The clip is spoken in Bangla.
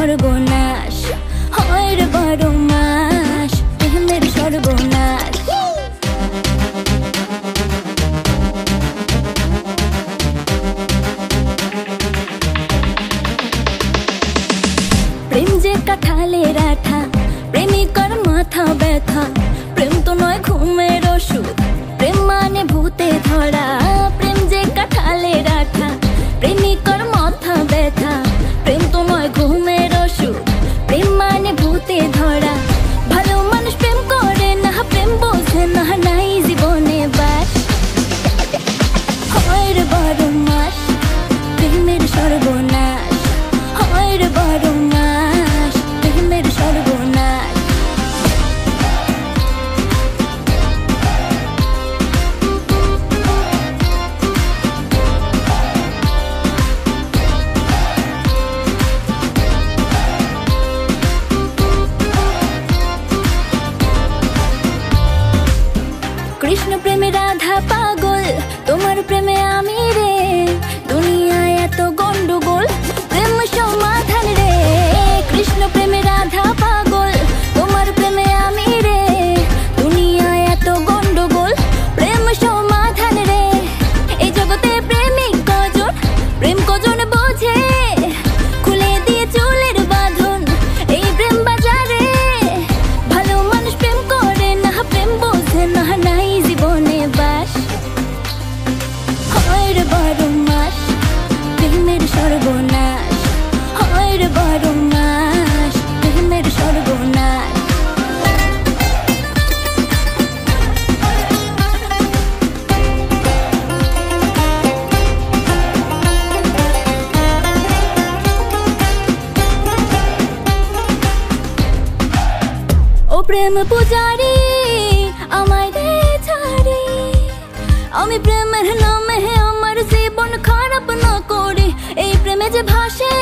সর্বনাশ হয় রে 12 মাস প্রেমের সর্বনাশ। প্রেম যে কাঁঠালের আঠা প্রেমিকার মাথা ব্যথা, প্রেম তো নয় ঘুমের ওষুধ, প্রেম মানে ভূতে ধরা। প্রেম যে কাঁঠালের আঠা প্রেমিকার মাথা ব্যথা, প্রেম তো নয় ঘুমের ওষুধ, প্রেম মানে ভূতে ধরা। ভালো মানুষ প্রেম করে না, প্রেম বোঝে না, নাই জীবনে বাস হয় রে 12 মাস প্রেমের সর্বনাশ হয় রে 12 মাস প্রেমের সর্বনাশ। কৃষ্ণ প্রেমে রাধা পাগল, তোমার প্রেমে আমি রে, দুনিয়ায় এত গন্ডগোল প্রেম সমাধান রে। কৃষ্ণ প্রেমে রাধা পাগল, তোমার প্রেমে আমি রে, দুনিয়ায় এত গন্ডগোল প্রেম সমাধান রে। এই জগতে প্রেমিক কজন, প্রেম কজন বোঝে, খুলে দিয়ে চুলের বাঁধন এই প্রেম বাজারে। ভালো মানুষ প্রেম করে না, প্রেম বোঝে না, নাই জীবনে বাস হয় রে 12 মাস প্রেমের সর্বনাশ হয় রে 12 মাস প্রেমের সর্বনাশ। ও প্রেম পূজারি আমায় দে ছাড়ি, আমি প্রেমের নামে আমার জীবন খারাপ না করি। এই প্রেমে যে ভাসে